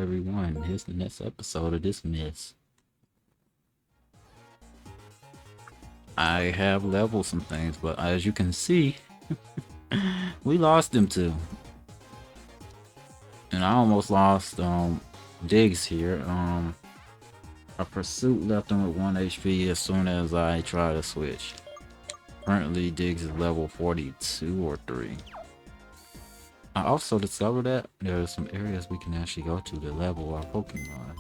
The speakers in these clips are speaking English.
everyone. Here's the next episode of this mess. I have leveled some things, but as you can see, we lost them too. And I almost lost Diggs here. A pursuit left him with 1 HP as soon as I try to switch. Currently Diggs is level 42 or 3. I also discovered that there are some areas we can actually go to level our Pokemon.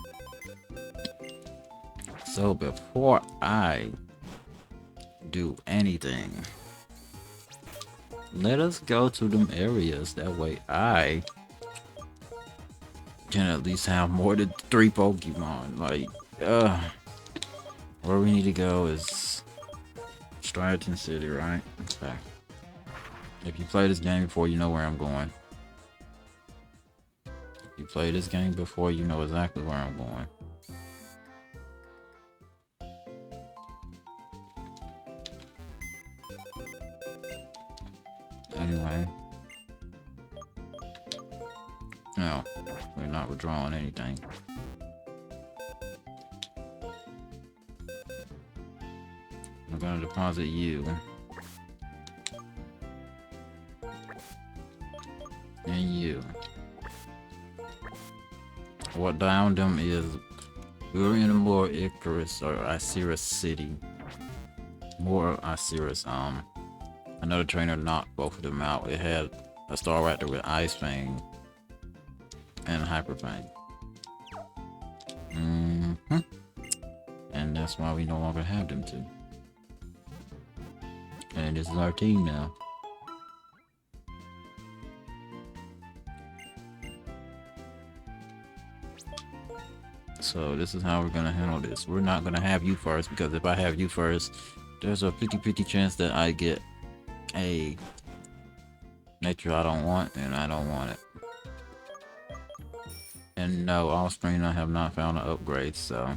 So before I do anything, let us go to them areas. That way I can at least have more than 3 Pokemon. Like, where we need to go is Stratton City, right? Okay. If you play this game before, you know where I'm going. If you play this game before, you know exactly where I'm going. Anyway. No, we're not withdrawing anything. I'm gonna deposit you. And you. What downed them is we were in a more Icarus or Icarus city. More Icarus. Another trainer knocked both of them out. It had a Staraptor with Ice Fang and Hyper Fang. And that's why we no longer have them two. And this is our team now. So this is how we're gonna handle this. We're not gonna have you first, because if I have you first, there's a 50-50 chance that I get a nature I don't want, and I don't want it. And no, offspring I have not found an upgrade, so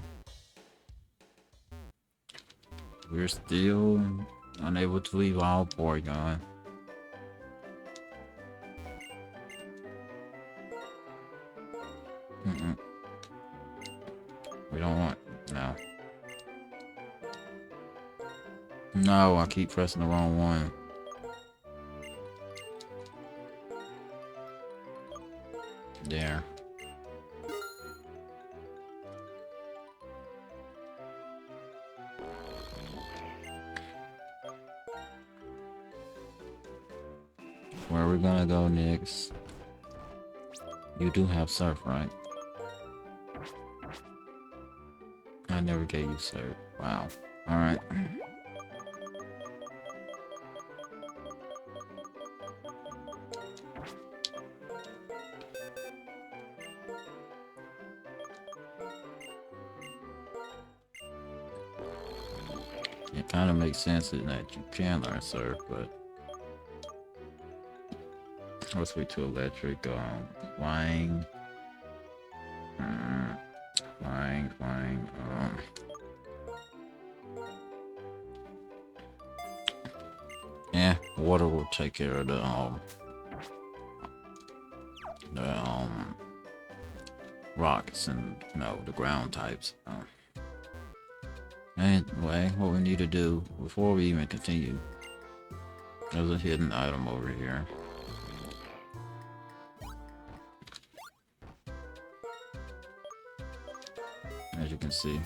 we're still unable to evolve Porygon. We don't want no. No, I keep pressing the wrong one. There. Where are we gonna go next? You do have surf, right? I never gave you surf. Wow. Alright. It kind of makes sense in that you can learn surf, but let's switch to electric. Flying. Flying. Yeah, water will take care of the rocks and the ground types. Anyway, what we need to do before we even continue, there's a hidden item over here. As you can see.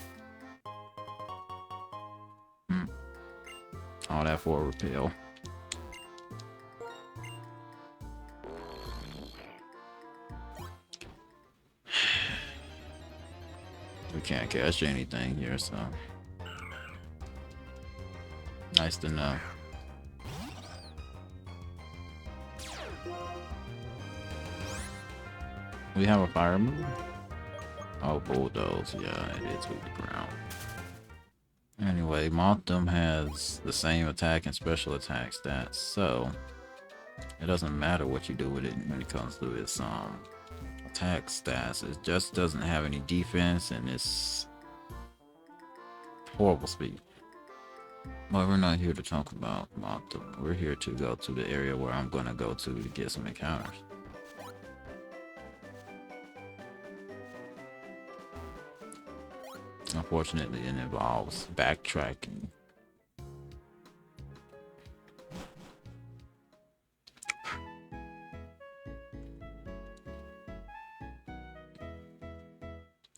All that for a repel. We can't catch anything here, so nice to know. We have a fire move. Oh, bulldoze. Yeah, it is with the ground. Anyway, Montum has the same attack and special attack stats, so it doesn't matter what you do with it when it comes to its attack stats. It just doesn't have any defense, and it's horrible speed. But we're not here to talk about Montum. We're here to go to the area where I'm gonna go to get some encounters. Unfortunately, it involves backtracking.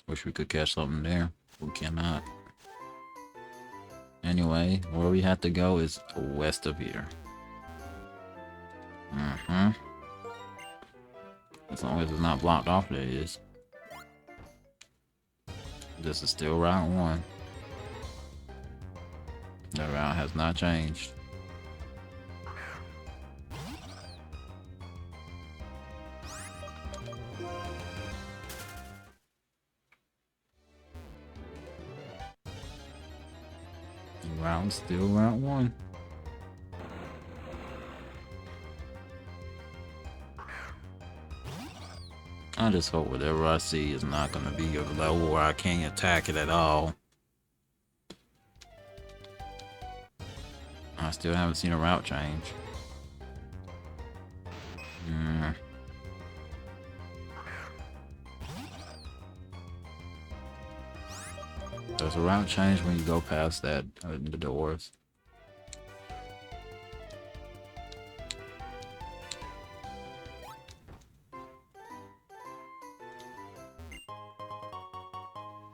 Wish we could catch something there. We cannot. Anyway, where we have to go is west of here. As long as it's not blocked off, there it is. This is still Route 1. The route has not changed. The route's still Route 1. I just hope whatever I see is not going to be a level where I can't attack it at all. I still haven't seen a route change. There's a route change when you go past that the doors.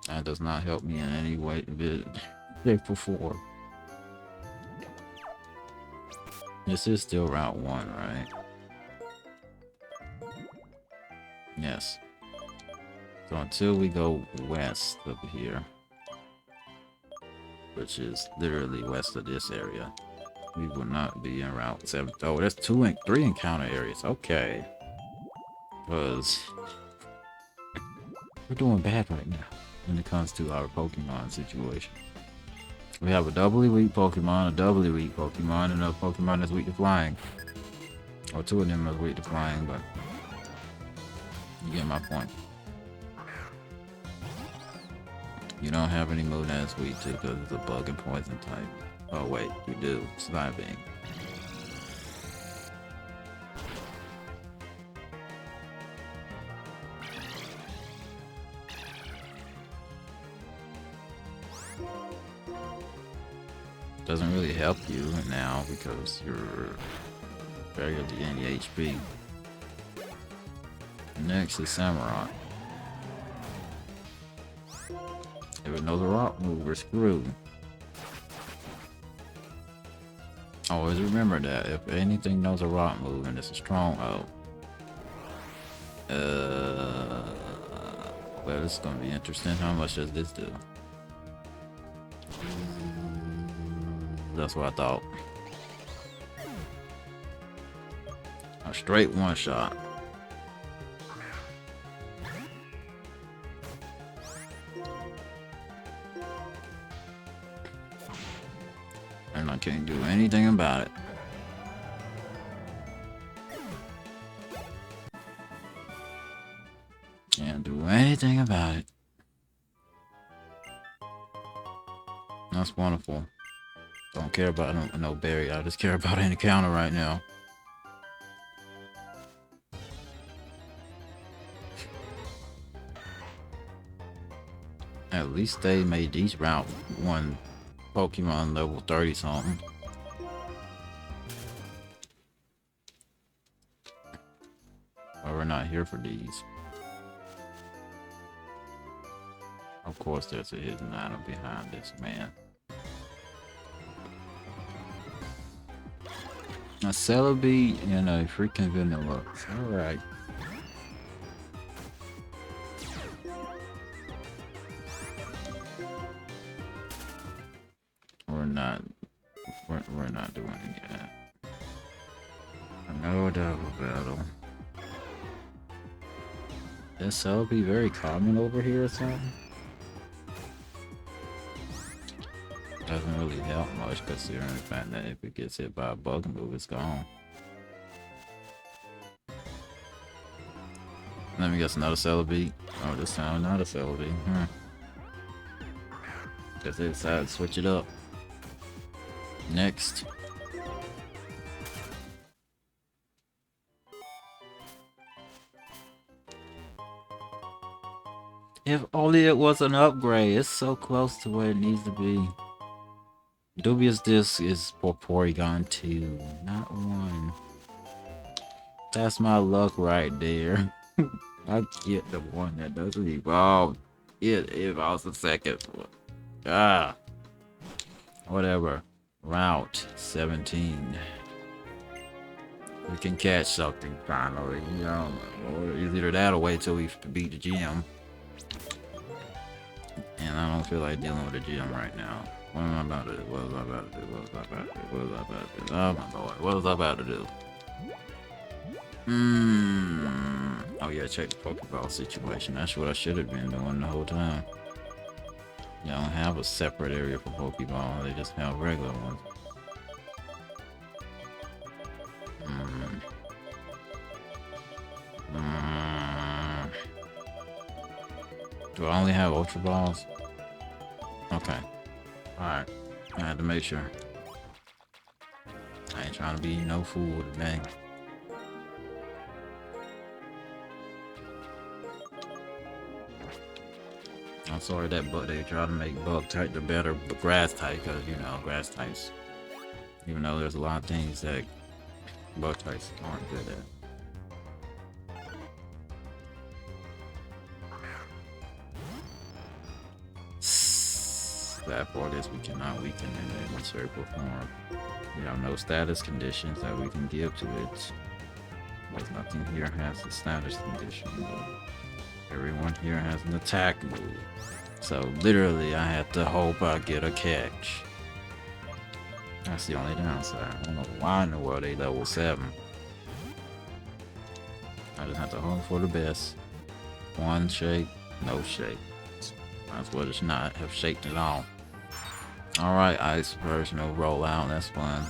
That does not help me in any way, shape, or form. This is still Route 1, right? Yes. So until we go west of here, which is literally west of this area, we will not be in Route 7. Oh, that's 3 encounter areas. Okay. Because we're doing bad right now when it comes to our Pokemon situation. We have a doubly weak Pokemon, a doubly weak Pokemon, and a Pokemon that's weak to flying. Or 2 of them are weak to flying, but you get my point. You don't have any move that's weak to because it's a bug and poison type. Oh wait, you do. Slime-beam. Doesn't really help you now because you're barely any HP. Next is Samurai. If it knows a rock move, we're screwed. Always remember that if anything knows a rock move and it's a strong well, this is gonna be interesting. How much does this do? That's what I thought. A straight one shot. And I can't do anything about it. Can't do anything about it. That's wonderful. Don't care about no berry. I just care about an encounter right now. At least they made these Route 1 Pokemon level 30 something. But we're not here for these. Of course there's a hidden item behind this, man. A Celebi and a freaking Vanilluxe. Alright. We're not doing any of that. No double battle. Is Celebi very common over here or something? Doesn't really help much considering the fact that if it gets hit by a bug move, it's gone. Let me guess, another Celebi. Oh, this time not a Celebi. Guess they decided to switch it up. Next. If only it was an upgrade. It's so close to where it needs to be. Dubious Disc is for Porygon 2, not 1. That's my luck right there. I get the one that doesn't evolve. It evolves the second one. Ah. Whatever. Route 17. We can catch something finally. You know, or it's either that or wait till we beat the gym. And I don't feel like dealing with the gym right now. What am I about to do? What was I about to do? What was I about to do? What was I about to do? Oh my lord. What was I about to do? Oh yeah, check the Pokeball situation. That's what I should have been doing the whole time. You don't have a separate area for Pokeball. They just have regular ones. Do I only have Ultra Balls? Okay. Alright. I had to make sure. I ain't trying to be no fool today. I'm sorry that they try to make bug type the better grass type, because you know grass types, even though there's a lot of things that bug types aren't good at. That part is we cannot weaken in a circle form. We have no status conditions that we can give to it. Because nothing here has a status condition. Everyone here has an attack move. So literally I have to hope I get a catch. That's the only downside. I don't know why in the world they level 7. I just have to hope for the best. One shake, no shake. That's what it's not have shaped at all. Alright, Ice version will roll out, that's fun.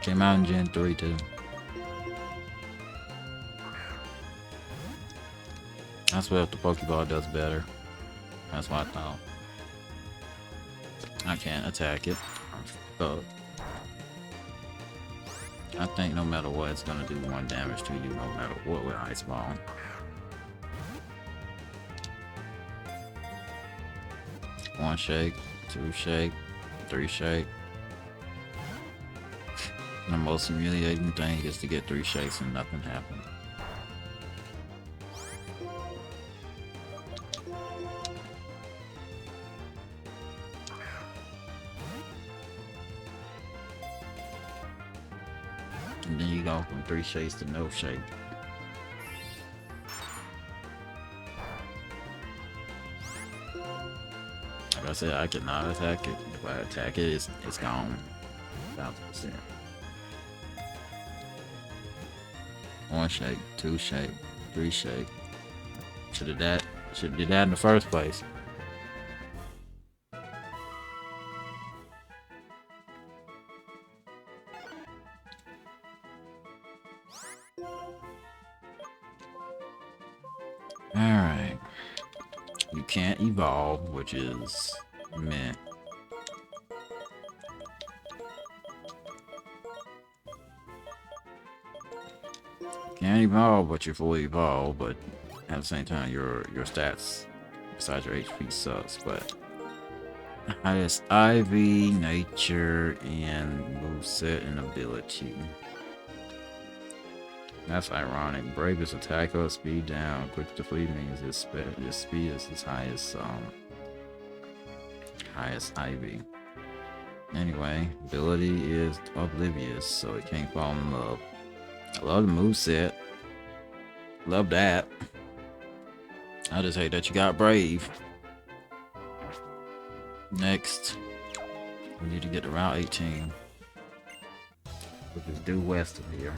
Came out in Gen 3 too. That's what if the Pokeball does better. That's what I thought. I can't attack it. I'm stuck. I think no matter what, it's gonna do 1 damage to you, no matter what with Ice Ball. One shake, 2 shake, 3 shake. The most humiliating thing is to get 3 shakes and nothing happens. And then you go from 3 shakes to no shake. Like I said, I cannot attack it. If I attack it, it's gone. 1000%. 1 shake, 2 shake, 3 shake. Should have did that in the first place. Alright. You can't evolve, which is meh. Can't evolve, but you're fully evolved, but at the same time your stats besides your HP sucks, but highest IV, nature, and moveset and ability. That's ironic. Brave is attack up, speed down. Quick to flee means his speed is his highest IV. Anyway, ability is oblivious, so it can't fall in love. I love the moveset. Love that. I just hate that you got brave. Next, we need to get to Route 18, which is due west of here.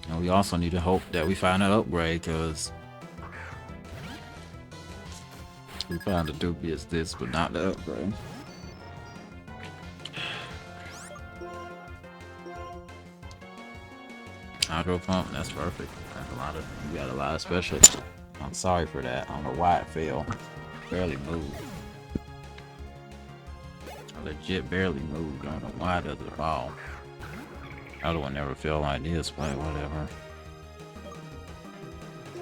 And we also need to hope that we find an upgrade, because we found the dubious this, but not the upgrade. Hydro pump, that's perfect. That's you got a lot of special. I'm sorry for that. I don't know why it fell. Barely moved. I legit barely moved. I don't know why does it fall. Other one never felt like this, but whatever.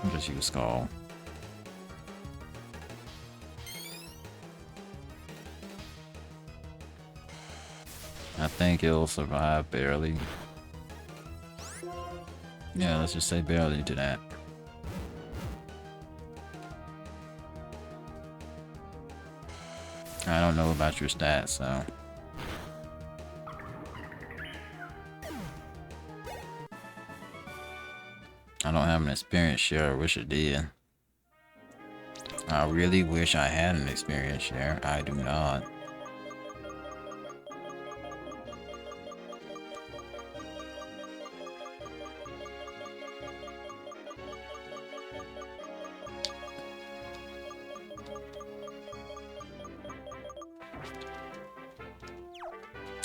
I'll just use Skull. I think it'll survive barely. Yeah, let's just say barely to that. I don't know about your stats, so. I don't have an experience share. I wish I did. I really wish I had an experience share. I do not.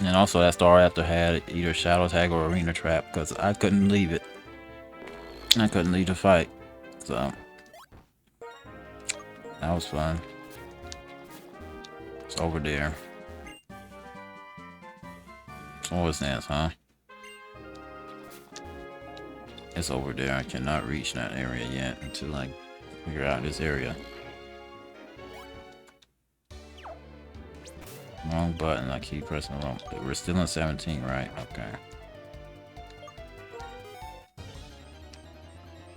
And also that star after had either shadow tag or arena trap because I couldn't leave it. I couldn't leave the fight. So that was fun. It's over there. What was that, huh? It's over there. I cannot reach that area yet until I figure out this area. Wrong button. I keep pressing the wrong. We're still in 17, right? Okay.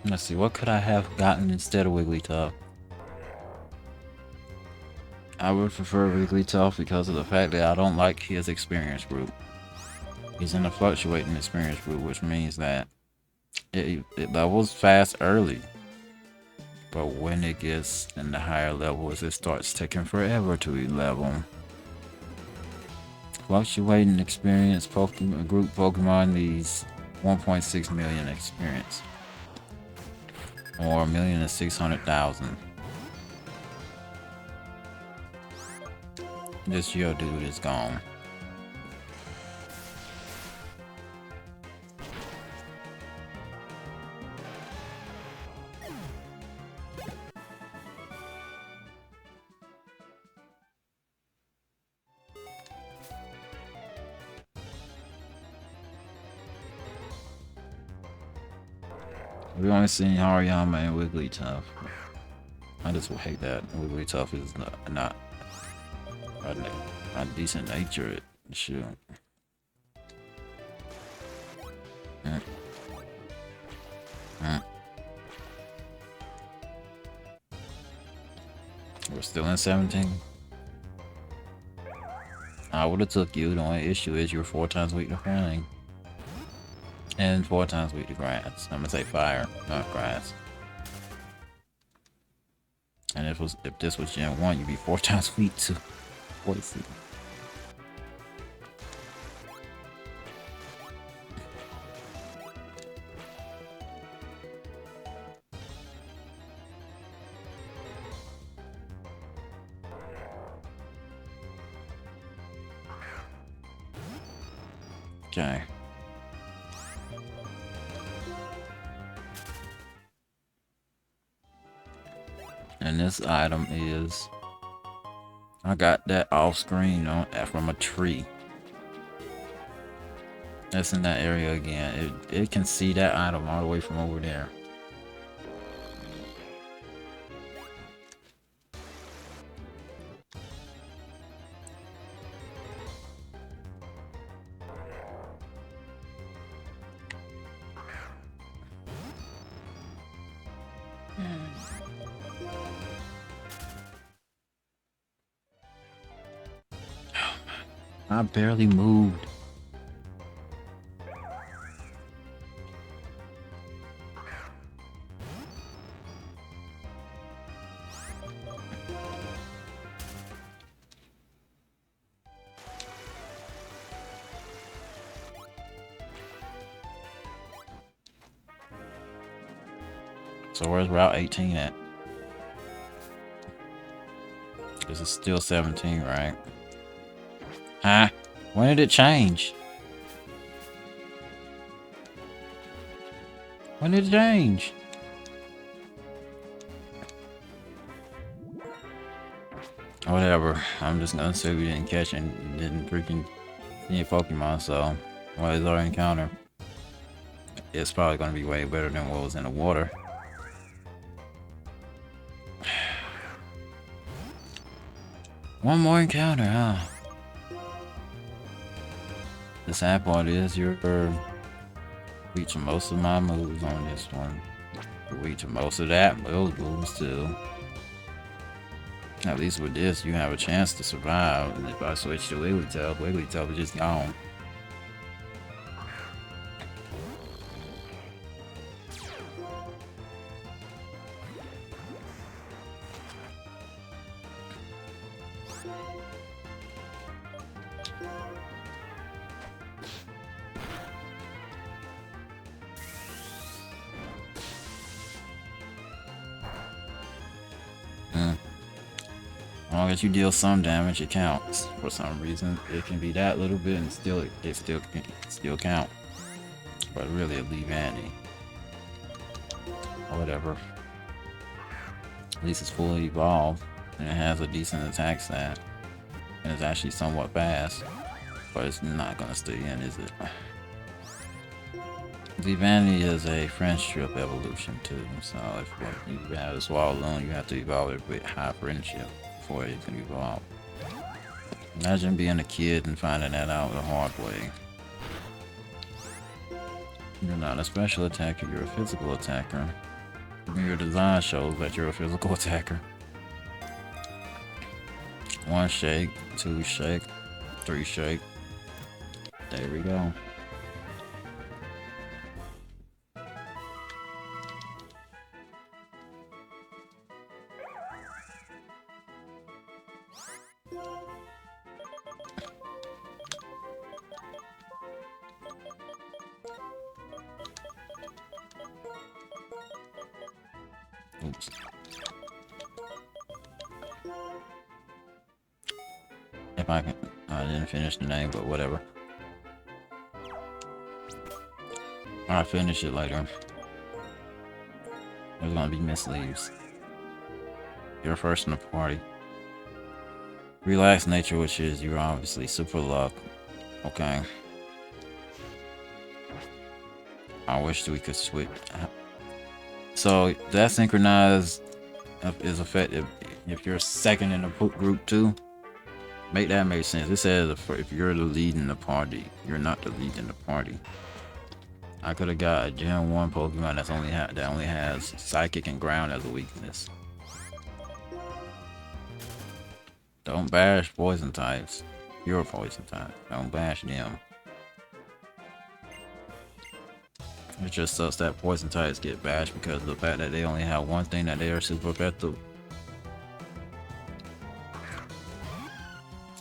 Let's see. What could I have gotten instead of Wigglytuff? I would prefer Wigglytuff because of the fact that I don't like his experience group. He's in a fluctuating experience group, which means that it levels fast early. But when it gets in the higher levels, it starts taking forever to level. Fluctuating experience Pokemon group Pokemon needs 1.6 million experience. Or 1,600,000. This Geodude is gone. We only seen Hariyama and Wigglytuff. I just hate that Wigglytuff is not a decent natured. Shoot. We're still in 17. I would have took you. The only issue is you're 4 times weak to flying. And 4 times weak to grass. I'm gonna say fire, not grass. And if this was Gen 1, you'd be 4 times weak to poison. Okay. And this item is, I got that off screen on from a tree. That's in that area again. It can see that item all the way from over there. I barely moved. So where's Route 18 at? This is still 17, right? Huh? When did it change? When did it change? Whatever. I'm just gonna say we didn't catch and didn't freaking see any Pokemon, so what is our encounter? It's probably gonna be way better than what was in the water. One more encounter, huh? The sad part is you're reaching most of my moves on this one. You're reaching most of those moves too. At least with this, you have a chance to survive. And if I switch to Wigglytuff is just gone. As long as you deal some damage, it counts. For some reason, it can be that little bit and it still count. But really, it leave Andy. Or whatever. At least it's fully evolved and it has a decent attack stat. And it's actually somewhat fast. But it's not gonna stay in, is it? The Vanity is a friendship evolution too. So if you have a Swallow, you have to evolve it with high friendship before it can evolve. Imagine being a kid and finding that out the hard way. You're not a special attacker, you're a physical attacker. Your design shows that you're a physical attacker. 1 shake, 2 shake, 3 shake. There we go. Oops. If I can, I didn't finish the name, but whatever. I'll finish it later. There's gonna be misleaves. You're first in the party. Relaxed nature, which is you're obviously super luck. Okay. I wish we could switch. So that synchronized is effective if you're second in the group too. Make that make sense. It says if you're the lead in the party, you're not the lead in the party. I could have got a Gen 1 Pokemon that only has Psychic and Ground as a weakness. Don't bash poison types. You're a poison type. Don't bash them. It just sucks that poison types get bashed because of the fact that they only have one thing that they are super effective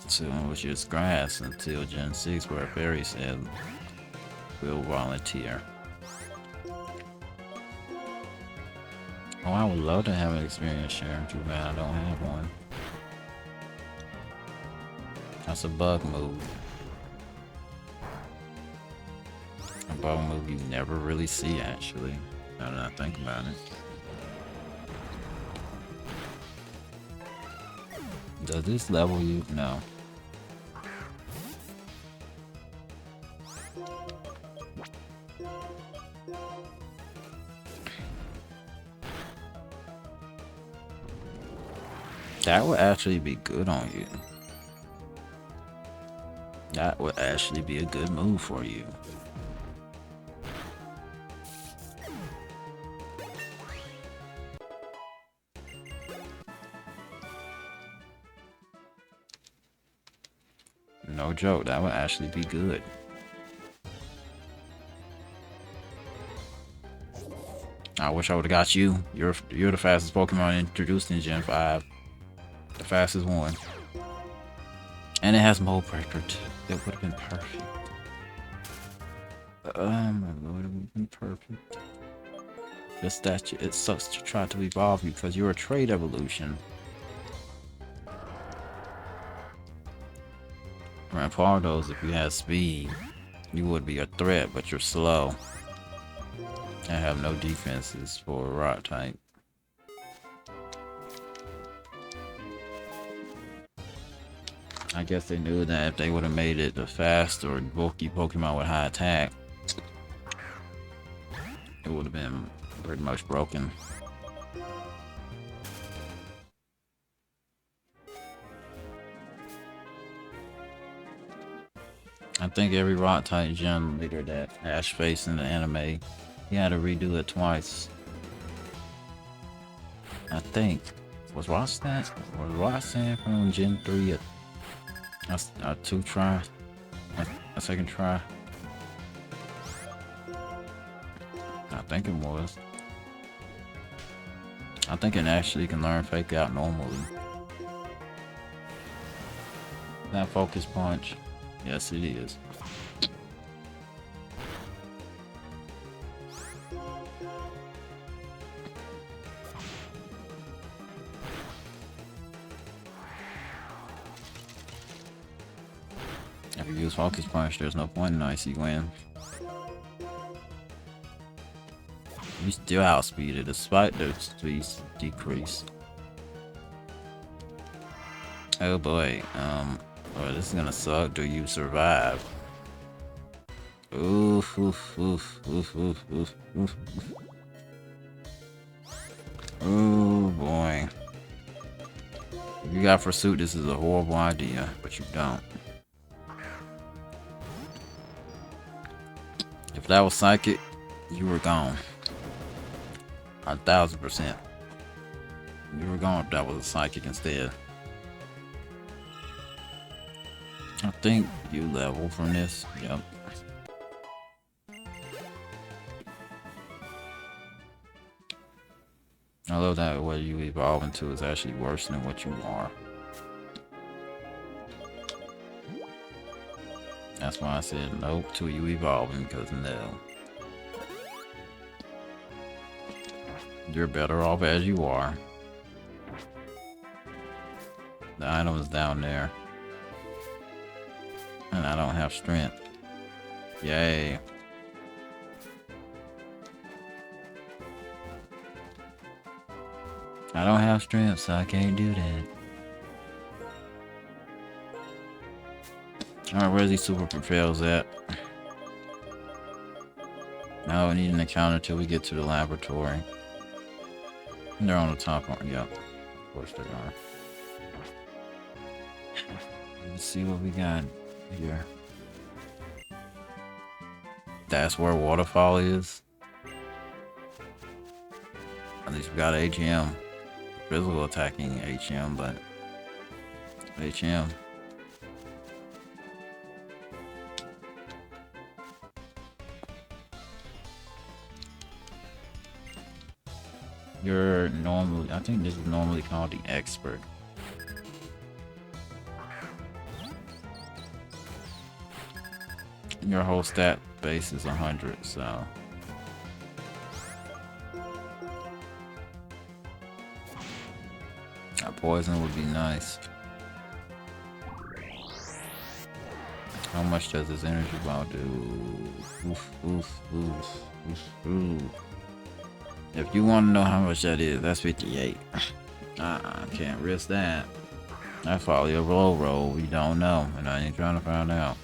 to, which is grass, until Gen 6 where Fairy said will volunteer. Oh, I would love to have an experience share. Too bad I don't have one. That's a bug move. A bug move you never really see, actually, now that I think about it. Does this level you? No. That would actually be good on you. That would actually be a good move for you. No joke, that would actually be good. I wish I would have got you. You're the fastest Pokemon introduced in Gen 5. The fastest one. And it has Mold Breaker too. It would have been perfect. Oh my lord, it would have been perfect. Just that it sucks to try to evolve you because you're a trade evolution. Rampardos, if you had speed, you would be a threat, but you're slow. I have no defenses for a rock type. I guess they knew that if they would have made it the fast or bulky Pokemon with high attack, it would have been pretty much broken. I think every rock type gym leader that Ash faced in the anime, he had to redo it twice. I think. Was Roxanne from Gen 3 a 2 try? A second try? I think it was. I think it actually can learn Fake Out normally. That focus punch. Yes, it is. If you use focus punch, there's no point in icy win. You still outspeed it despite the speed decrease. Oh boy, oh, this is gonna suck. Do you survive? Oof, oof, oof, oof, oof, oof, oof. Oh boy. If you got pursuit, this is a horrible idea, but you don't. If that was psychic, you were gone. 1000%. You were gone if that was a psychic instead. I think you level from this. Yep. I love that what you evolve into is actually worse than what you are. That's why I said nope to you evolving, because no. You're better off as you are. The item is down there. And I don't have strength. Yay. I don't have strength, so I can't do that. Alright, where's these super propels at? Now we need an encounter till we get to the laboratory. And they're on the top one. Yep. Of course they are. Let's see what we got here. That's where waterfall is. At least we got HM. Physical attacking HM, but HM. You're normally, I think this is normally called the expert. Your whole stat base is 100, so. A poison would be nice. How much does this energy ball do? Oof, oof, oof, oof, oof. If you want to know how much that is, that's 58. Can't risk that. That's probably a roll. We don't know, and I ain't trying to find out.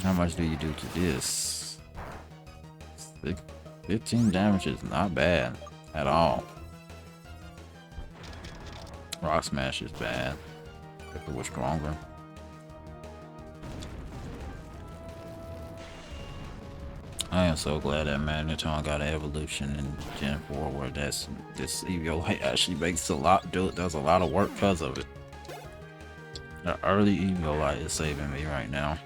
How much do you do to this? 15 damage is not bad at all. Rock Smash is bad if it was stronger. I am so glad that Magneton got an evolution in Gen 4 where this Evo actually makes does a lot of work because of it. The early Evo light is saving me right now.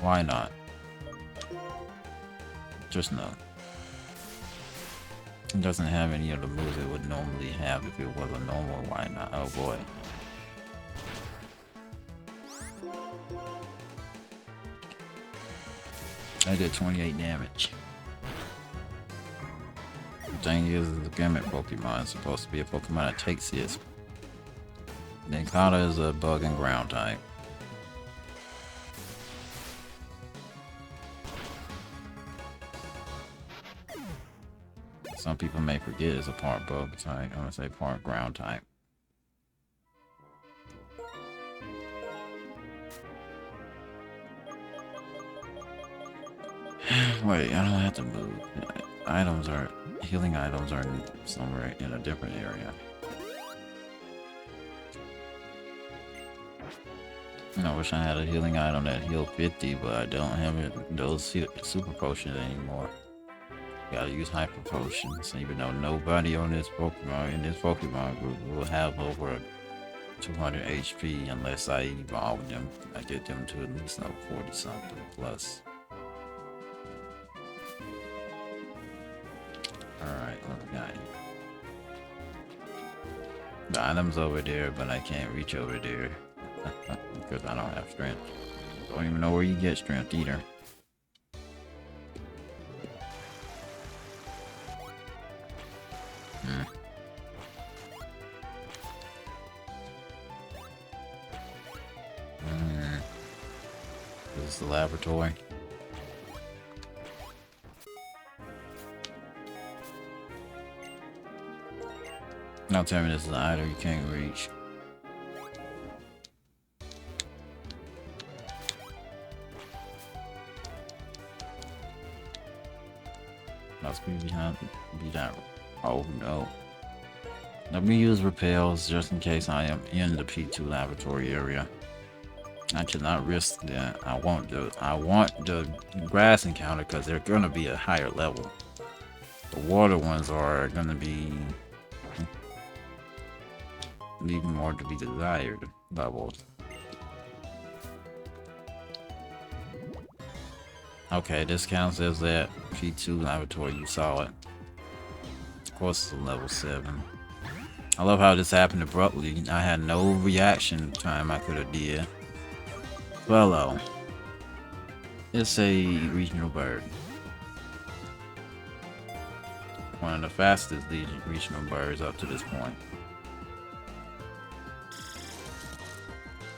Why not? Just no. It doesn't have any of the moves it would normally have if it was a normal. Why not? Oh boy. I did 28 damage. The thing is the Gimmick Pokemon is supposed to be a Pokemon that takes hits. Then Kata is a bug and ground type. Some people may forget it's a part bug type. I'm gonna say part ground type. Wait, I don't have to move. Healing items are somewhere in a different area. I wish I had a healing item that healed 50, but I don't have it. Those super potions anymore. Gotta use hyper potions, even though nobody on this Pokemon in this Pokemon group will have over 200 HP unless I evolve them. I get them to at least level 40 something plus. Alright, what we got here? The item's over there, but I can't reach over there because I don't have strength. Don't even know where you get strength either. This is the laboratory. Now tell me this is an item you can't reach. Must be behind. Be that. Oh no. Let me use repels just in case I am in the P2 laboratory area. I cannot risk that. I want the grass encounter because they're gonna be a higher level. The water ones are gonna be leaving more to be desired levels. Okay, this counts as that P2 laboratory. You saw it. Of course, it's a level 7. I love how this happened abruptly. I had no reaction time I could have did. Hello. It's a regional bird. One of the fastest regional birds up to this point.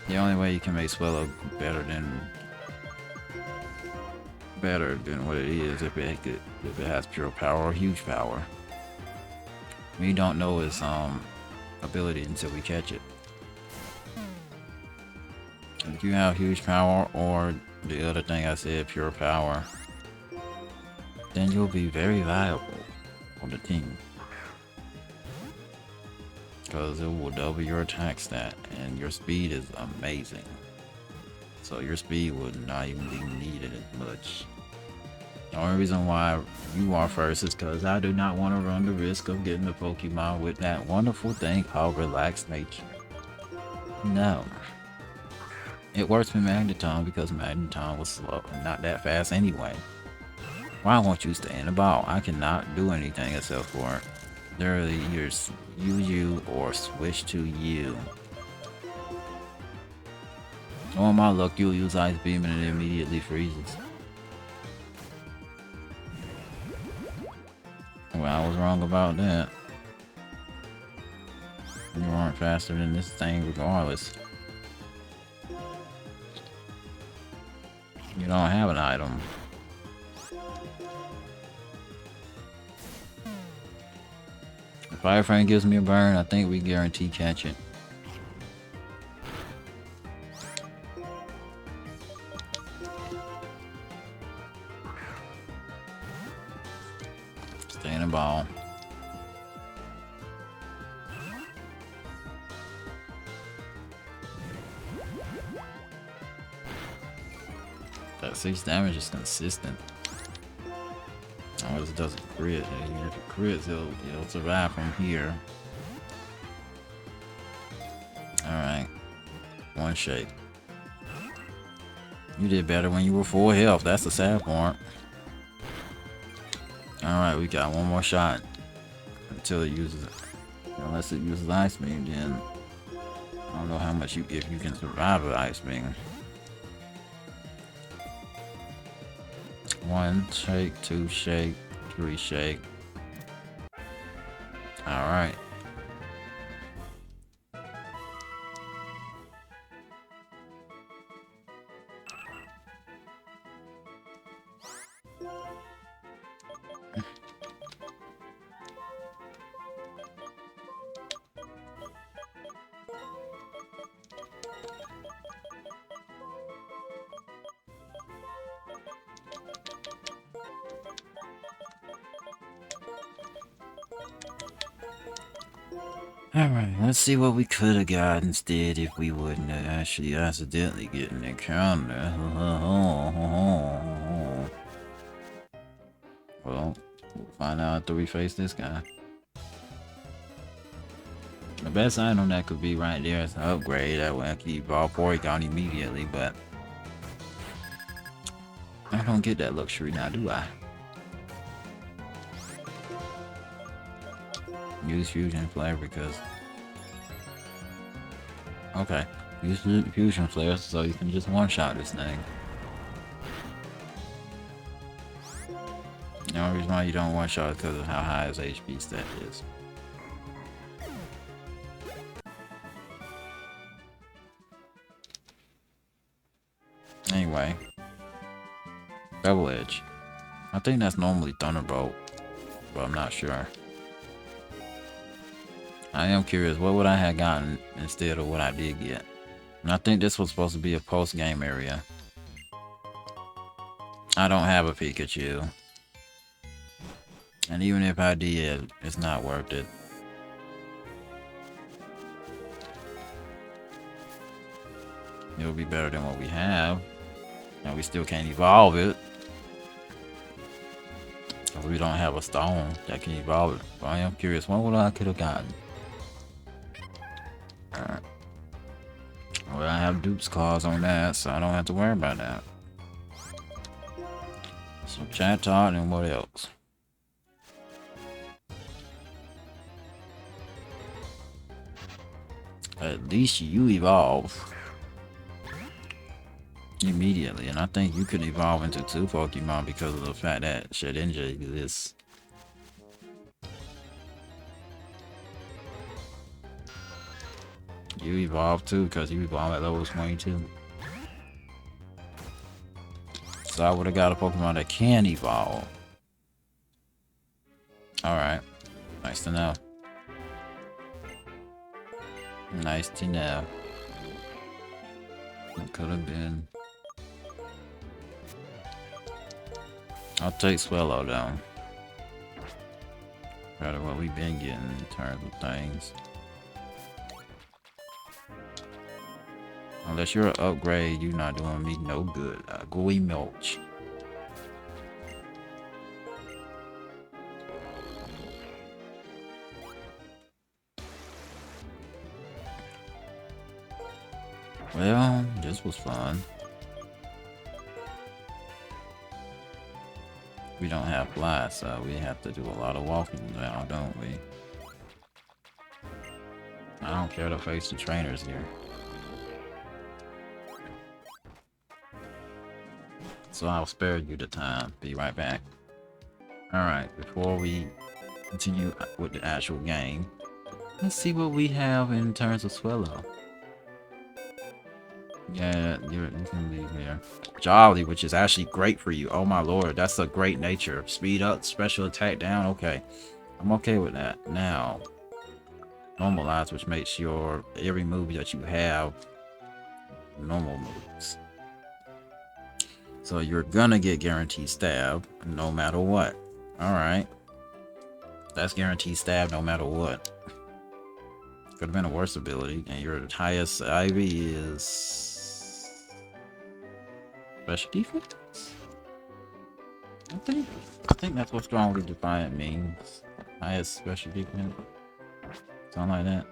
The only way you can make Swellow better than what it is if it has pure power or huge power. We don't know its ability until we catch it. If you have huge power or the other thing I said, pure power, then you'll be very valuable on the team. Because it will double your attack stat and your speed is amazing. So your speed would not even be needed as much. The only reason why you are first is because I do not want to run the risk of getting a Pokemon with that wonderful thing called relaxed nature. No. It works with Magneton because Magneton was slow and not that fast anyway. Why won't you stay in the ball? I cannot do anything except for literally either use you or switch to you. On my luck, you'll use Ice Beam and it immediately freezes. Well, I was wrong about that. You aren't faster than this thing regardless. You don't have an item. If Fire Frame gives me a burn, I think we guarantee catch it. Stay in the ball. That 6 damage is consistent. Unless it doesn't crit. Even if it crits, it'll survive from here. Alright. One shake. You did better when you were full health. That's the sad part. Alright, we got one more shot. Until it uses it. Unless it uses Ice Beam, then I don't know how much if you can survive with Ice Beam. 1 shake, 2 shake, 3 shake. Alright. Alright, let's see what we could have got instead if we wouldn't have actually accidentally get an encounter. Well, we'll find out after we face this guy. The best item that could be right there is an upgrade. That way I can evolve Porygon immediately, but I don't get that luxury now, do I? Use Fusion Flare because... Okay, use Fusion Flare so you can just one-shot this thing. The only reason why you don't one-shot is because of how high his HP stat is. Anyway, Double Edge. I think that's normally Thunderbolt, but I'm not sure. I am curious, what would I have gotten instead of what I did get? And I think this was supposed to be a post-game area. I don't have a Pikachu. And even if I did, it's not worth it. It'll be better than what we have. And we still can't evolve it. Because we don't have a stone that can evolve it. But I am curious, what would I could have gotten? Alright. Well, I have Dupe's Claws on that, so I don't have to worry about that. So Chatot and what else? At least you evolve immediately, and I think you could evolve into 2 Pokemon because of the fact that Shedinja exists. You evolve too because you evolve at level 22. So I would have got a Pokemon that can evolve. Alright, nice to know. Nice to know. It could have been. I'll take Swallow down. Better what we've been getting in terms of things. Unless you're an upgrade, you're not doing me no good. Gooey Mulch. Well, this was fun. We don't have fly, so we have to do a lot of walking now, don't we? I don't care to face the trainers here. So I'll spare you the time. Be right back. Alright, before we continue with the actual game, let's see what we have in terms of Swallow. Yeah, you can leave here. Jolly, which is actually great for you. Oh my lord, that's a great nature. Speed up, special attack down. Okay, I'm okay with that. Now, normalize, which makes your every move that you have normal moves. So you're gonna get guaranteed stab no matter what. Alright. That's guaranteed stab no matter what. Could have been a worse ability. And your highest IV is special defense? I think that's what strongly defiant means. Highest special defense. Something like that.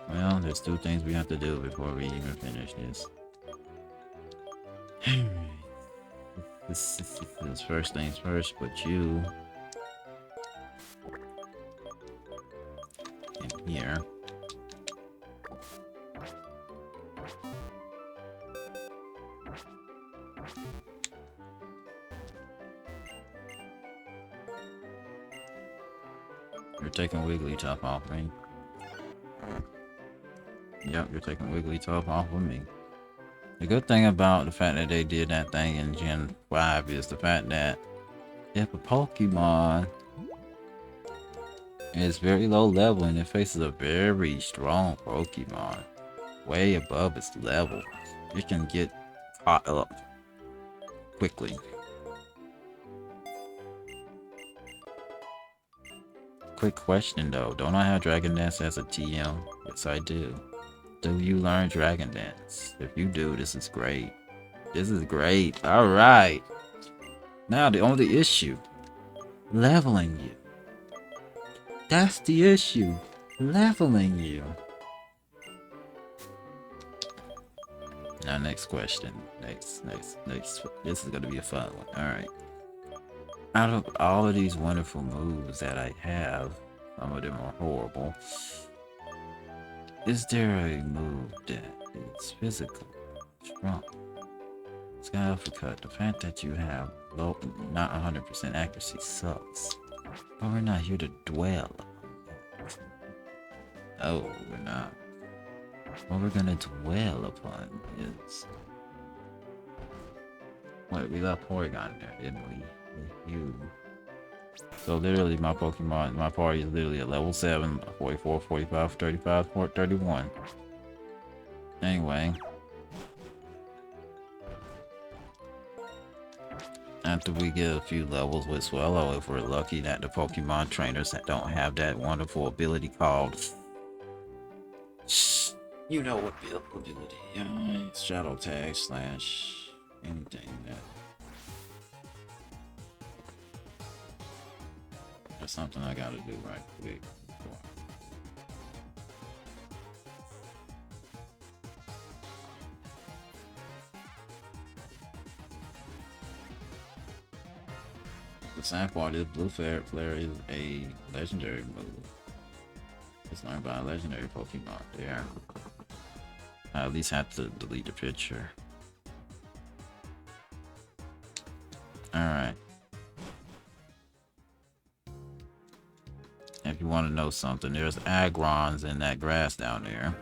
Well, there's 2 things we have to do before we even finish this. This first things first, put you in here. You're taking Wigglytuff off me. Yep, you're taking Wigglytuff off of me. The good thing about the fact that they did that thing in Gen 5 is the fact that if a Pokemon is very low level and it faces a very strong Pokemon way above its level, it can get caught up quickly. quick question though. Don't I have Dragon Dance as a TM? Yes, I do. Do you learn Dragon Dance? If you do, this is great. This is great. Alright. Now the only issue. Leveling you. That's the issue. Leveling you. Now next question. Next. This is gonna be a fun one. Alright. Out of all of these wonderful moves that I have, some of them are horrible. Is there a move that is physical, strong? Sky Uppercut. The fact that you have low, not 100% accuracy sucks. But we're not here to dwell. Oh, we're not. What we're gonna dwell upon is... Wait, we left Porygon there, didn't we? You. So literally my Pokemon, my party is literally a level 7, 44, 45, 35, 31. Anyway. After we get a few levels with Swellow, if we're lucky that the Pokemon trainers that don't have that wonderful ability called... You know what ability, it's Shadow Tag / anything that... That's something I gotta do right quick. The sad part is Blue Flare is a legendary move. It's learned by a legendary Pokemon there. I at least have to delete the picture. Alright. If you want to know something, there's Agrons in that grass down there.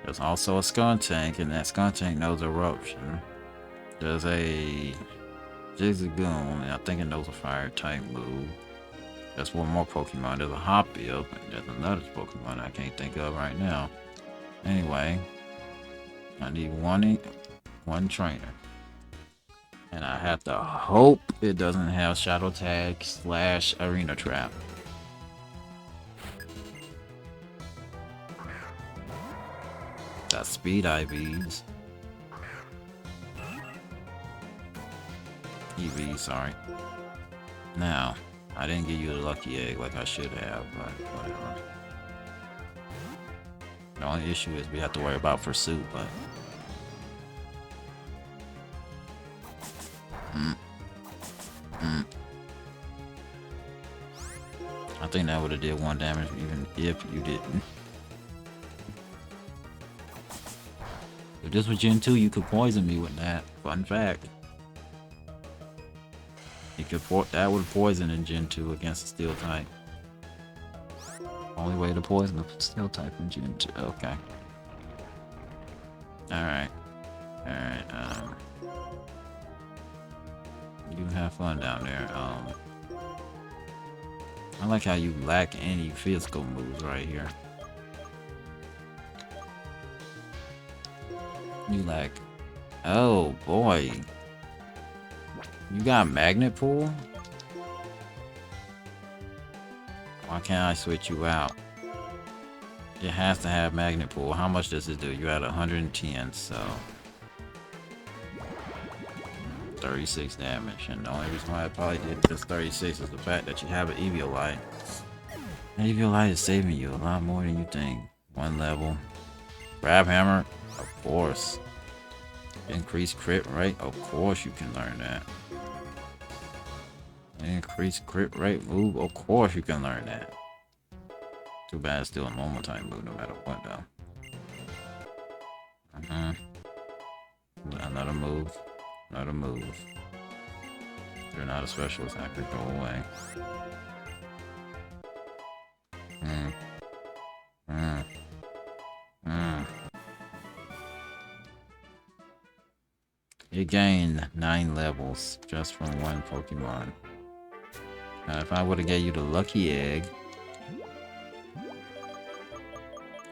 There's also a Skuntank, and that Skuntank knows Eruption. There's a Zigzagoon, and I think it knows a fire type move. There's one more Pokemon. There's a Hoppip, and there's another Pokemon I can't think of right now. Anyway, I need one trainer. And I have to hope it doesn't have Shadow Tag / Arena Trap. Got Speed IVs. EV, sorry. Now, I didn't give you the lucky egg like I should have, but whatever. The only issue is we have to worry about Pursuit, but... I think that would have did 1 damage even if you didn't. If this was Gen 2, you could poison me with that. Fun fact. You could that would poison in Gen 2 against the Steel type. Only way to poison the Steel type in Gen 2. Okay. Alright. You have fun down there. I like how you lack any physical moves right here. You lack... Oh boy. You got Magnet Pool? Why can't I switch you out? It has to have Magnet Pool. How much does it do? You're at 110, so... 36 damage. And the only reason why I probably did this 36 is the fact that you have an Eviolite. And Eviolite is saving you a lot more than you think. 1 level. Grab Hammer? Of course. Increase crit rate? Of course you can learn that. Increase crit rate move? Of course you can learn that. Too bad it's still a normal type move no matter what though. Another move. Another move. You're not a special attacker, go away. You gain 9 levels just from 1 Pokemon. Now if I would have gave you the lucky egg,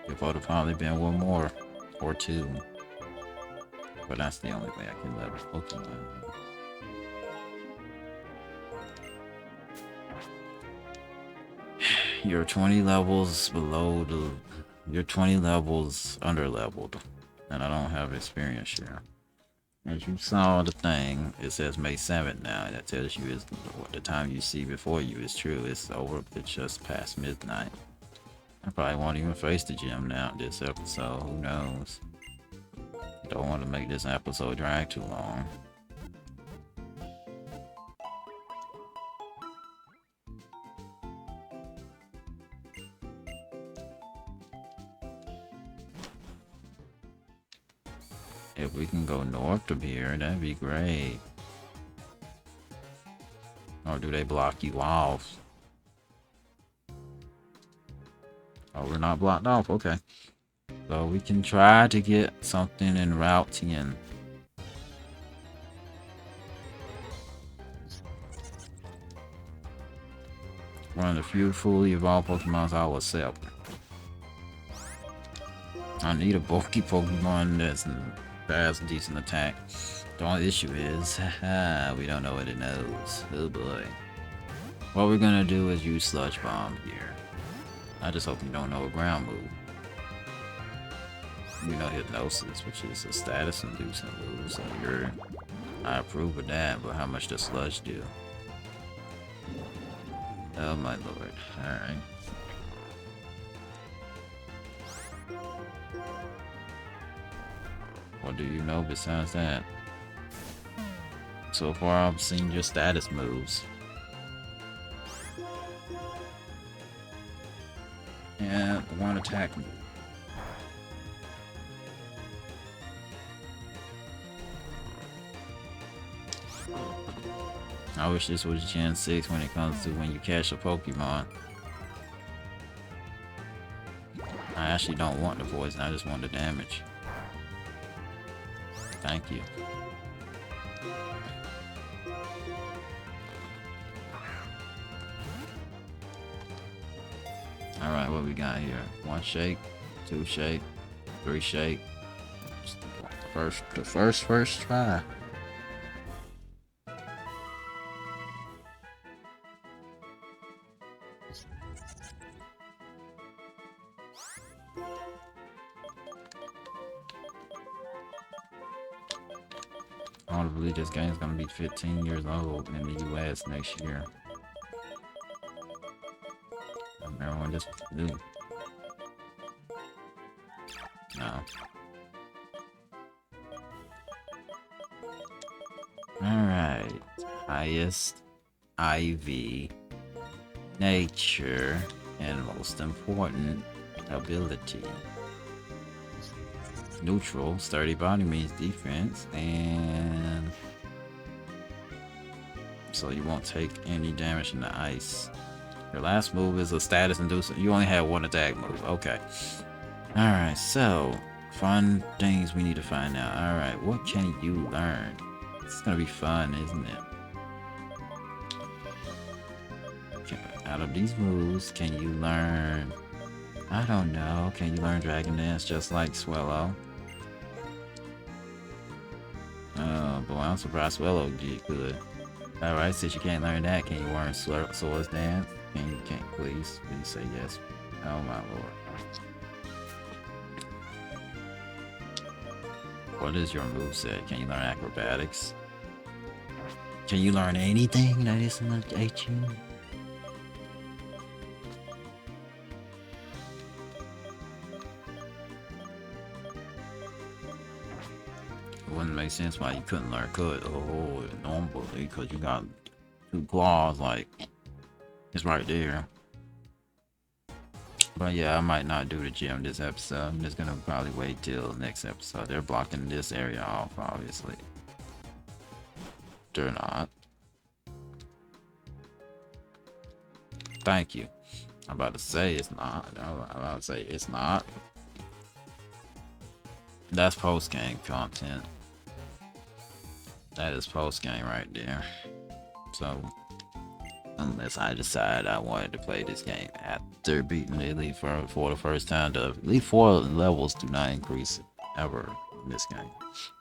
it would have probably been 1 more or 2. But that's the only way I can level Pokemon. You're 20 levels below the. You're 20 levels under leveled, and I don't have experience here. As you saw the thing, it says May 7th now. That tells you is the time you see before you is true. It's over. It's just past midnight. I probably won't even face the gym now this episode. Who knows? Don't want to make this episode drag too long. If we can go north of here, that'd be great. Or do they block you off? Oh, we're not blocked off. Okay. So we can try to get something in Route 10. One of the few fully evolved Pokemons I will accept. I need a bulky Pokemon that's has a decent attack. The only issue is, we don't know what it knows. Oh boy. What we're gonna do is use Sludge Bomb here. I just hope you don't know a ground move. You know Hypnosis, which is a status inducing move, so I approve of that, but how much does Sludge do? Oh my lord. Alright. What do you know besides that? So far I've seen your status moves. And one attack move. I wish this was Gen 6 when it comes to when you catch a Pokemon. I actually don't want the poison, I just want the damage. Thank you. Alright, what we got here? 1 shake, 2 shake, 3 shake. The first try. I don't believe this game's gonna be 15 years old in the US next year. I remember when this was new. No. Alright. Highest IV, nature, and most important, ability. Neutral, sturdy body means defense, and so you won't take any damage in the ice. Your last move is a status inducer. You only have 1 attack move. Okay. Alright, so fun things we need to find out. Alright, what can you learn? It's gonna be fun, isn't it? Okay, out of these moves, can you learn? I don't know. Can you learn Dragon Dance just like Swellow? Oh boy, I'm surprised Swellow did good. Alright, since you can't learn that, can you learn Swords Dance? Can't please say yes. Oh my lord. What is your moveset? Can you learn Acrobatics? Can you learn anything that isn't HU? It wouldn't make sense why you couldn't learn Cut. Oh, normally, because you got 2 claws, like, it's right there. But yeah, I might not do the gym this episode. I'm just gonna probably wait till next episode. They're blocking this area off, obviously. They're not. Thank you. I'm about to say it's not. I'm about to say it's not. That's post-game content. That is post-game right there. So, unless I decide I wanted to play this game after beating the Elite for the first time, the Elite 4 levels do not increase ever in this game.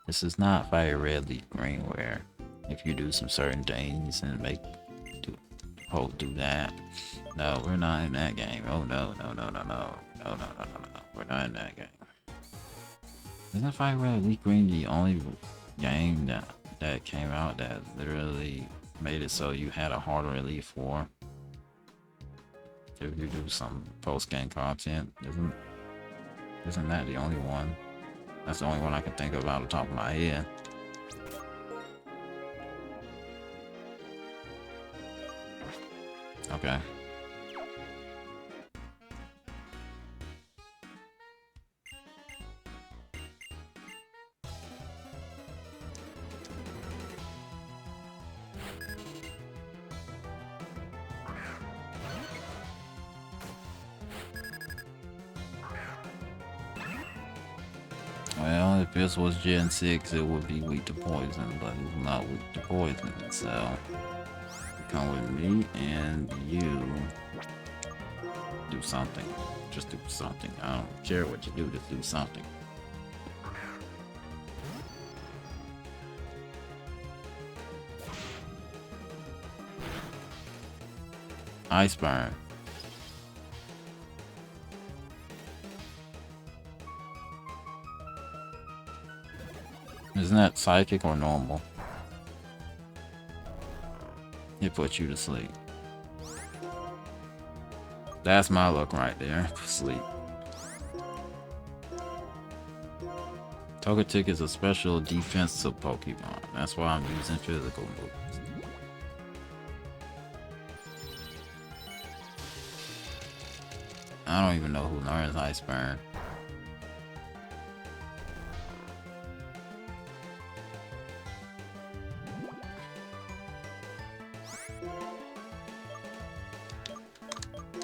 This is not Fire Red, Leaf Green, where if you do some certain things and make supposed to do that. No, we're not in that game. Oh no, no, no, no, no. No, no, no, no, no. We're not in that game. Isn't Fire Red Elite Green the only game that came out that literally made it so you had a harder Elite Four? If you do some post-game content, isn't that the only one? That's the only one I can think of out of the top of my head. Okay. Well, if this was Gen 6, it would be weak to poison, but it's not weak to poison, so come with me and you do something. Just do something. I don't care what you do, just do something. Ice burn. Isn't that psychic or normal? It puts you to sleep. That's my luck right there. Sleep. Togetic is a special defensive Pokemon. That's why I'm using physical moves. I don't even know who learns Ice Burn.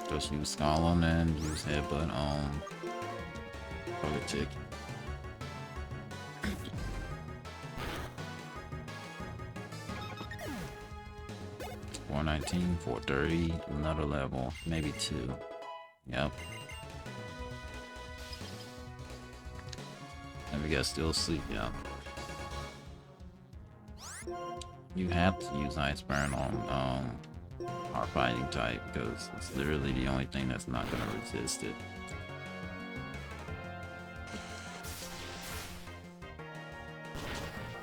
Just use Scald and use Headbutt on Togetic. $419, $430, another level, maybe 2. Yep. And we got still sleep, yeah. You have to use Ice Burn on our fighting type because it's literally the only thing that's not gonna resist it.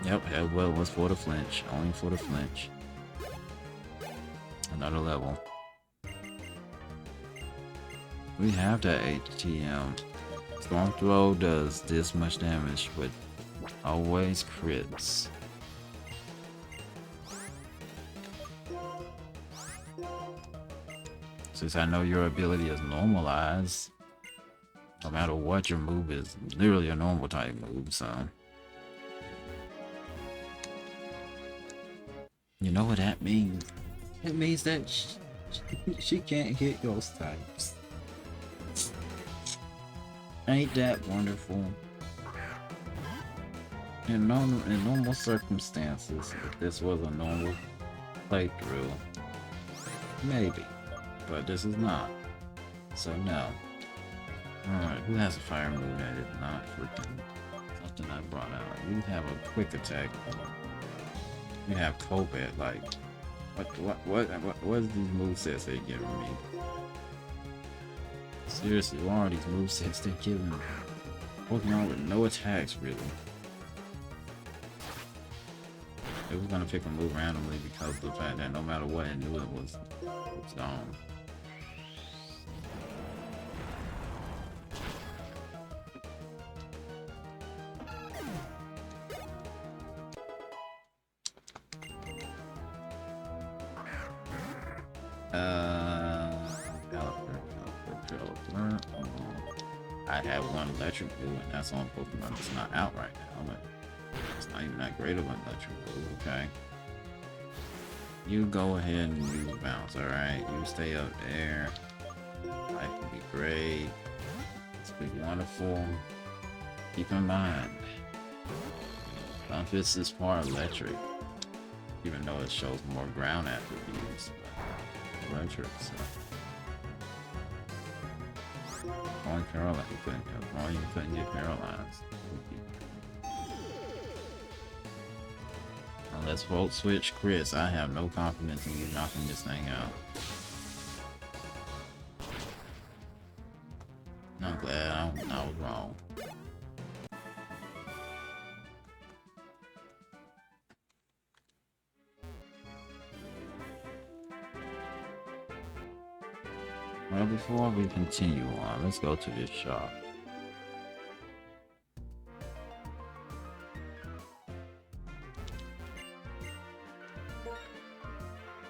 Yep, Headbutt was for the flinch, only for the flinch. Another level. We have that ATM. Storm Throw does this much damage, but always crits. Since I know your ability is normalized, no matter what your move is, literally a normal type move, so. You know what that means? It means that she can't hit those types. Ain't that wonderful? In normal circumstances, if this was a normal playthrough, maybe. But this is not. So no. Alright, who has a fire move that is not freaking something I brought out? You have a quick attack. You have Cobat, like what is these movesets they're giving me? Seriously, what are these movesets they're giving me? Pokemon with no attacks, really. It was gonna pick a move randomly because of the fact that no matter what, it knew it was gone. I have one electric blue, and that's on Pokemon that's not out right now, but it's not even that great of an electric blue, okay? You go ahead and use bounce, alright? You stay up there. Life will be great. It's be wonderful. Keep in mind, Bumpus is part electric, even though it shows more ground attributes. Electric, so. Only paralyzed, you couldn't get paralyzed. Let's vote switch Chris. I have no confidence in you knocking this thing out. I'm glad I was wrong. Well, before we continue on, let's go to this shop.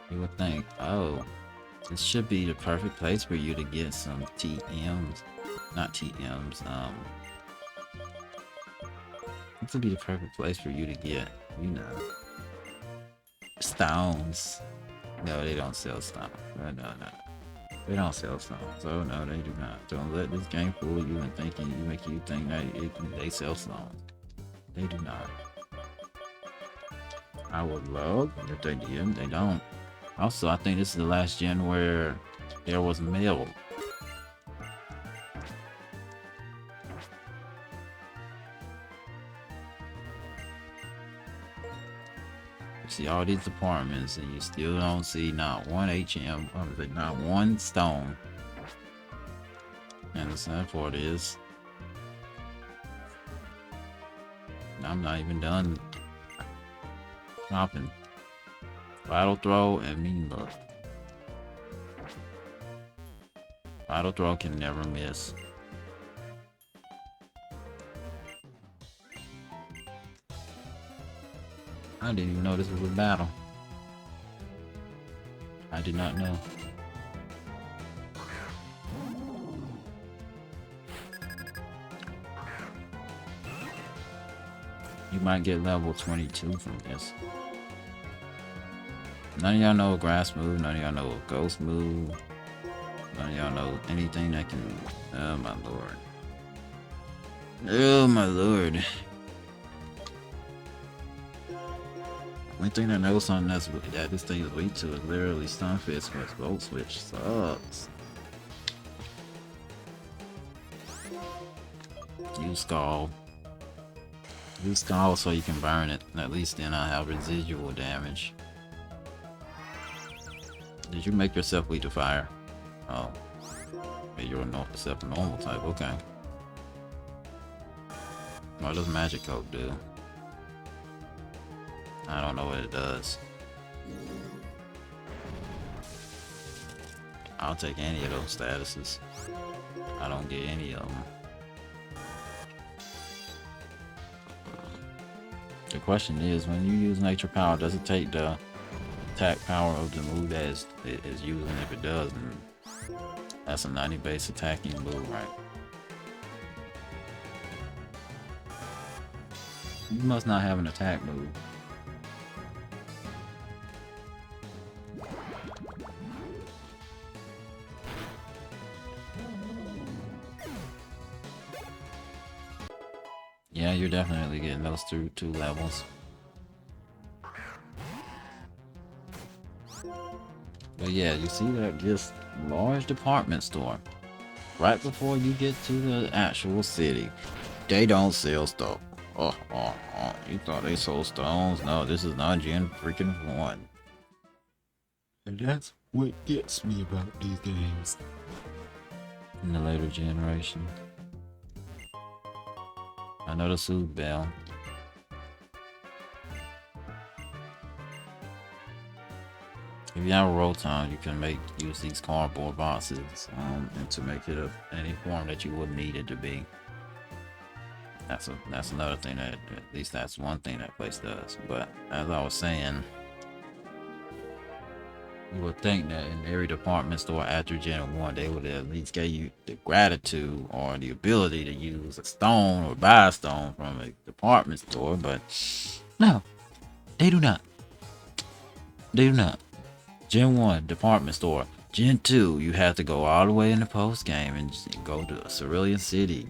You would think, oh, this should be the perfect place for you to get some TMs. Not TMs, this would be the perfect place for you to get, you know, stones. No, they don't sell stones. No. They don't sell stones. Oh no, they do not. Don't let this game fool you and make you think that they sell stones. They do not. I would love if they did. They don't. Also, I think this is the last gen where there was mail. You see all these apartments and you still don't see not one HM, not one stone. And the sad part is, I'm not even done shopping. Vital Throw and Mean Look. Vital Throw can never miss. I didn't even know this was a battle. I did not know. You might get level 22 from this. None of y'all know a grass move, none of y'all know a ghost move. None of y'all know anything that can... Oh my lord. Oh my lord. Only thing I know something that this thing is weak to is literally Stunfisk, but Volt Switch sucks. Use Skull. Use Skull so you can burn it. At least then I have residual damage. Did you make yourself weak to fire? Oh. You're a normal type, okay. What does Magic Coat do? I don't know what it does. I'll take any of those statuses. I don't get any of them. The question is, when you use nature power, does it take the attack power of the move that is using? If it does, then that's a 90 base attacking move, right? You must not have an attack move. Yeah, you're definitely getting those through 2 levels. But yeah, you see that this large department store right before you get to the actual city. They don't sell stuff. You thought they sold stones? No, this is not Gen freaking 1. And that's what gets me about these games. In the later generation. I know the Soothe Bell. If you have a Rotom, you can use these cardboard boxes and to make it any form that you would need it to be. That's another thing that, at least that's one thing that place does. But as I was saying, you would think that in every department store after Gen 1, they would at least give you the gratitude or the ability to use a stone or buy a stone from a department store, but no, they do not. They do not. Gen 1, department store. Gen 2, you have to go all the way in the post game and go to Cerulean City.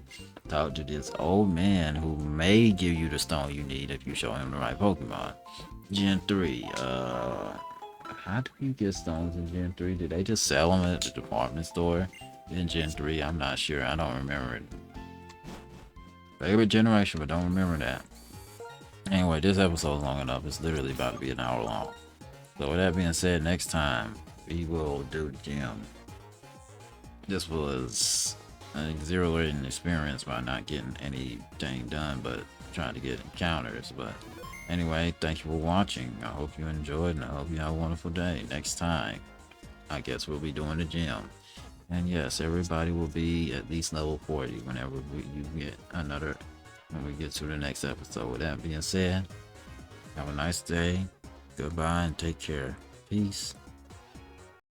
Talk to this old man who may give you the stone you need if you show him the right Pokemon. Gen 3, how do you get stones in Gen 3? Did they just sell them at the department store in Gen 3? I'm not sure. I don't remember it. Favorite generation, but don't remember that. Anyway, this episode's long enough. It's literally about to be an hour long. So with that being said, next time we will do the gym. This was an exhilarating experience by not getting anything done, but trying to get encounters. But anyway, thank you for watching. I hope you enjoyed, and I hope you have a wonderful day. Next time, I guess we'll be doing the gym. And yes, everybody will be at least level 40 whenever you get another, when we get to the next episode. With that being said, have a nice day. Goodbye and take care. Peace.